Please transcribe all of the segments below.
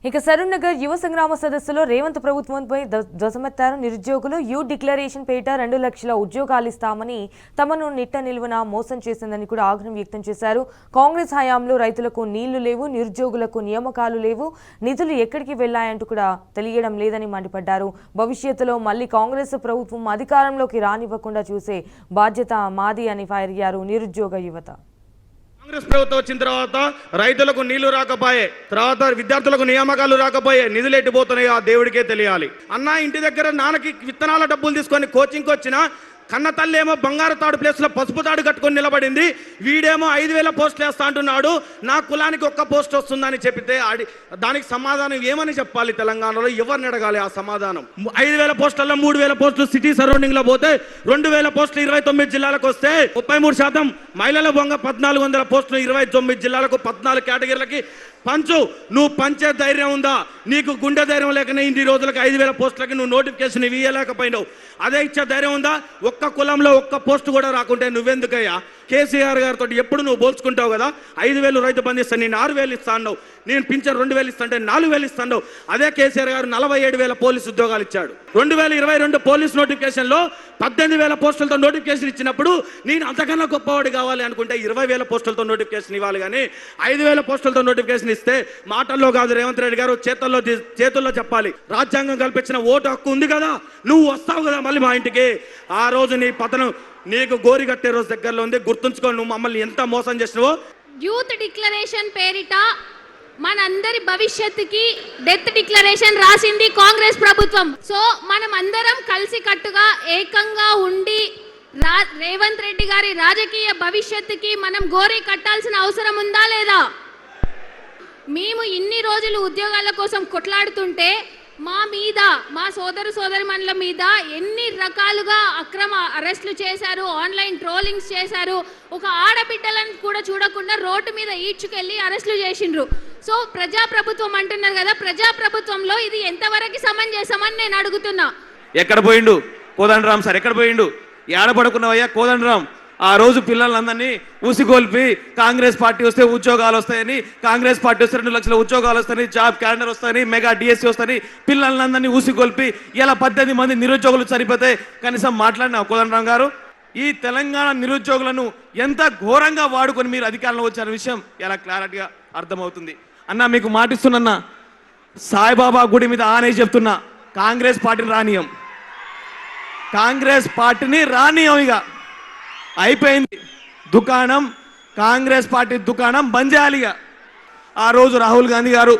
ఇక సరూర్నగర్ యువ సంగ్రామ సదస్సులో రేవంత్ ప్రభుత్వంపై ధ్వజమెత్తారు నిరుద్యోగులు. యూ డిక్లరేషన్ పేరిట 2 లక్షల ఉద్యోగాలు ఇస్తామని తమను నిట్ట నిలువున మోసం చేసిందని కూడా ఆగ్రహం వ్యక్తం చేశారు. కాంగ్రెస్ హయాంలో రైతులకు నీళ్లు లేవు, నిరుద్యోగులకు నియామకాలు లేవు, నిధులు ఎక్కడికి వెళ్లాయంటూ కూడా తెలియడం లేదని మండిపడ్డారు. భవిష్యత్తులో మళ్లీ కాంగ్రెస్ ప్రభుత్వం అధికారంలోకి రానివ్వకుండా చూసే బాధ్యత మాది అని ఫైర్ అయ్యారు నిరుద్యోగ యువత. కాంగ్రెస్ ప్రభుత్వం వచ్చిన తర్వాత రైతులకు నీళ్లు రాకపోయే, తర్వాత విద్యార్థులకు నియామకాలు రాకపోయే, నిధులు ఎట్టిపోతున్నాయో ఆ దేవుడికే తెలియాలి. అన్న ఇంటి దగ్గర నాన్నకి విత్తనాల డబ్బులు తీసుకొని కోచింగ్కి వచ్చిన కన్న తల్లి ఏమో బంగారు తాడు ప్లేస్లో పసుపు తాడు కట్టుకొని నిలబడింది. వీడేమో 5,000 పోస్టులు వేస్తా అంటున్నాడు. నా కులానికి 1 పోస్ట్ వస్తుందని చెప్పితే దానికి సమాధానం ఏమని చెప్పాలి? తెలంగాణలో ఎవరిని అడగాలి ఆ సమాధానం? 5,000 పోస్టుల్లో 3,000 పోస్టులు సిటీ సరౌండింగ్ లో పోతే 2,000 పోస్టులు 29 జిల్లాలకు వస్తే 33% మహిళల బొంగ 1,400 పోస్టులు 29 జిల్లాలకు 14 కేటగిరీలకి పంచు. నువ్వు పంచే ధైర్యం ఉందా? నీకు గుండె ధైర్యం లేకనే ఇన్ని రోజులకు 5,000 పోస్టులకి నువ్వు నోటిఫికేషన్ ఇవ్వలేకపోయినావు. అదే ఇచ్చే ధైర్యం ఉందా? ఒక్క కులంలో 1 పోస్టు కూడా రాకుంటే నువ్వెందుకయ్యా? కేసీఆర్ గారితో ఎప్పుడు నువ్వు పోల్చుకుంటావు కదా. 5,000 రైతు బంధు ఇస్తాను, నేను 6,000 ఇస్తా అన్నావు. నేను పింఛన్ 2,000 ఇస్తాంటే 4,000 ఇస్తాను. అదే కేసీఆర్ గారు 47,000 పోలీసు ఉద్యోగాలు ఇచ్చాడు. 2022 పోలీస్ నోటిఫికేషన్లో 18,000 పోస్టులతో నోటిఫికేషన్ ఇచ్చినప్పుడు నేను అంతకన్నా గొప్పవాడు కావాలి అనుకుంటే 20,000 పోస్టులతో నోటిఫికేషన్ ఇవ్వాలి. కానీ 5,000 పోస్టులతో నోటిఫికేషన్ ఇస్తే మాటల్లో కాదు, రేవంత్ రెడ్డి గారు చేతుల్లో చెప్పాలి. రాజ్యాంగం కల్పించిన ఓటు హక్కు ఉంది కదా, నువ్వు వస్తావు కదా మళ్ళీ మా ఇంటికి. ఆ రోజు నీ పతనం నీకు గోరి కట్టే రోజు దగ్గరలో ఉంది. గుర్తుంచుకో నువ్వు మమ్మల్ని ఎంత మోసం చేసినావో. యూత్ డిక్లరేషన్ పేరిట మనందరి భవిష్యత్తుకి డెత్ డిక్లరేషన్ రాసింది కాంగ్రెస్ ప్రభుత్వం. సో మనం అందరం కలిసి కట్టుగా ఏకంగా ఉండి రేవంత్ రెడ్డి గారి రాజకీయ భవిష్యత్తుకి మనం గోరి కట్టాల్సిన అవసరం ఉందా లేదా? మేము ఇన్ని రోజులు ఉద్యోగాల కోసం కొట్లాడుతుంటే మా మీద, మా సోదరిమణుల మీద ఎన్ని రకాలుగా అక్రమ అరెస్టులు చేశారు, ఆన్లైన్ ట్రోలింగ్స్ చేశారు. ఒక ఆడబిడ్డలను కూడా చూడకుండా రోడ్డు మీద ఈడ్చుకెళ్ళి అరెస్టులు చేసిండ్రు. సో ప్రజాప్రభుత్వం అంటున్నారు కదా, ప్రజాప్రభుత్వంలో ఇది ఎంతవరకు సమంజసమని నేను అడుగుతున్నా. ఎక్కడ పోయిండు కోదండరాం సార్? ఎక్కడ పోయిండు? ఏడపడుకున్నావయ్యా కోదండరాం? ఆ రోజు పిల్లలందరినీ ఊసిగోల్పి కాంగ్రెస్ పార్టీ వస్తే ఉద్యోగాలు వస్తాయని, కాంగ్రెస్ పార్టీ వస్తే 2 లక్షల ఉద్యోగాలు వస్తాయని, జాబ్ క్యాలెండర్ వస్తాయని, మెగా డిఎస్సీ వస్తాయని పిల్లలందరినీ ఊసిగోల్పి ఇలా 18 మంది నిరుద్యోగులు చనిపోతే కనీసం మాట్లాడినా కోదండరాం గారు? ఈ తెలంగాణ నిరుద్యోగులను ఎంత ఘోరంగా వాడుకొని మీరు అధికారంలో వచ్చిన విషయం ఇలా క్లారిటీగా అర్థమవుతుంది. అన్న మీకు మాటిస్తున్నా, సాయిబాబా గుడి మీద ఆనే చెప్తున్నా, కాంగ్రెస్ పార్టీని రానియం, కాంగ్రెస్ పార్టీని రానియం. ఇక అయిపోయింది దుకాణం, కాంగ్రెస్ పార్టీ దుకాణం బంద్ చేయాలిగా. ఆ రోజు రాహుల్ గాంధీ గారు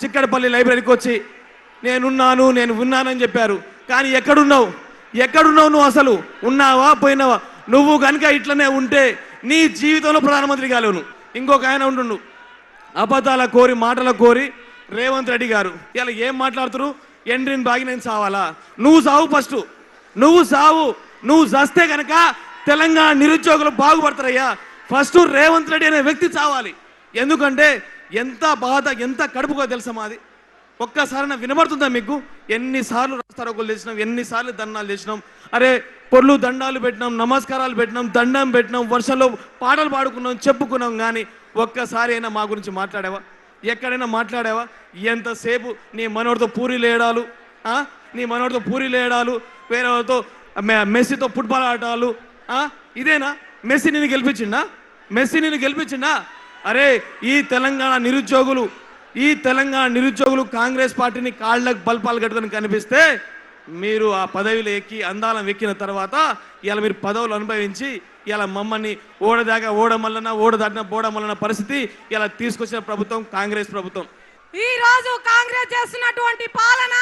చిక్కడపల్లి లైబ్రరీకి వచ్చి నేను ఉన్నానని చెప్పారు. కానీ ఎక్కడున్నావు నువ్వు? అసలు ఉన్నావా పోయినావా? నువ్వు కనుక ఇట్లనే ఉంటే నీ జీవితంలో ప్రధానమంత్రి కాలేవు. ఇంకొక ఆయన ఉంటుండు, అబద్ధాల కోరి మాటల కోరి రేవంత్ రెడ్డి గారు. ఇలా ఏం మాట్లాడుతురు? ఎండ్రిన్ బాగి నేను సావాలా? నువ్వు సావు ఫస్ట్, నువ్వు సావు. నువ్వు చస్తే కనుక తెలంగాణ నిరుద్యోగులు బాగుపడతారయ్యా. ఫస్ట్ రేవంత్ రెడ్డి అనే వ్యక్తి చావాలి. ఎందుకంటే ఎంత బాధ, ఎంత కడుపుగా తెలుసా మాది. ఒక్కసారి వినబడుతుందా మీకు? ఎన్నిసార్లు రాస్తారోకులు చేసినాం, ఎన్నిసార్లు దండాలు చేసినాం. అరే పొర్లు దండాలు పెట్టినాం, నమస్కారాలు పెట్టినాం, దండం పెట్టినాం, వర్షంలో పాటలు పాడుకున్నాం, చెప్పుకున్నాం. కానీ ఒక్కసారి అయినా మా గురించి మాట్లాడావా? ఎక్కడైనా మాట్లాడావా? ఎంతసేపు నీ మనోడితో పూరీలు వేయడాలు, వేరే వాళ్ళతో మెస్సీతో ఫుట్బాల్ ఆడాలు. ఇదేనా? మెస్సీ నిన్ను గెలిపించిందా? అరే ఈ తెలంగాణ నిరుద్యోగులు కాంగ్రెస్ పార్టీని కాళ్ళకు బల్పాలు కట్టుకొని కనిపిస్తే మీరు ఆ పదవిలో ఎక్కి అందాలం ఎక్కిన తర్వాత ఇలా మీరు పదవులు అనుభవించి ఇలా మమ్మల్ని ఓడదాటిన బోడమల్లన పరిస్థితి ఇలా తీసుకొచ్చిన ప్రభుత్వం కాంగ్రెస్ ప్రభుత్వం. ఈ రోజు కాంగ్రెస్ చేస్తున్నటువంటి పాలన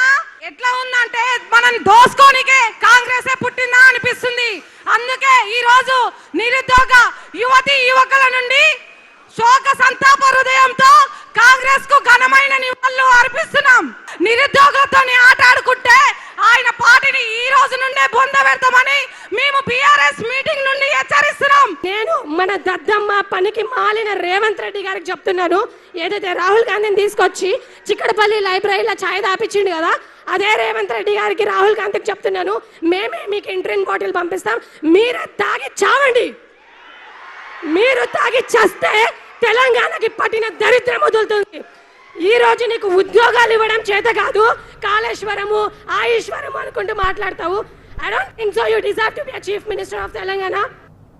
ఎట్లా ఉందంటే మనం దోసుకోనికే కాంగ్రెసే పుట్టిందా అనిపిస్తుంది. అందుకే ఈ రోజు నిరుద్యోగ యువకుల నుండి శోక సంతాప హృదయంతో కాంగ్రెస్ కు ఘనమైన నివాళులు అర్పిస్తున్నాం. నిరుద్యోగులతో ఆట ఆడుకుంటే ఆయన పార్టీని ఈ రోజు నుండే బొందబెడతామని మేము బీఆర్ఎస్ మీటింగ్ నుండి హెచ్చరిస్తున్నాం. నేను మన దద్దమ్మ పనికి మాలిన రేవంత్ రెడ్డి గారికి చెప్తున్నాను, ఏదైతే రాహుల్ గాంధీని తీసుకొచ్చి చిక్కడపల్లి లైబ్రరీలో ఛాయ్ తాపించిండు కదా, అదే రేవంత్ రెడ్డి గారికి రాహుల్ గాంధీకి చెప్తున్నాను, మేమే మీకు ఇంట్రిన్ బాటిల్ పంపిస్తాం, మీరే తాగి చావండి. మీరు తాగి చస్తే తెలంగాణకి పట్టిన దరిద్రం వదులుతుంది. ఈ రోజు నీకు ఉద్యోగాలు ఇవ్వడం చేత కాదు, కాళేశ్వరము ఆయుష్వరము అనుకుంటూ మాట్లాడతావు. I don't think so you deserve to be a chief minister of Telangana.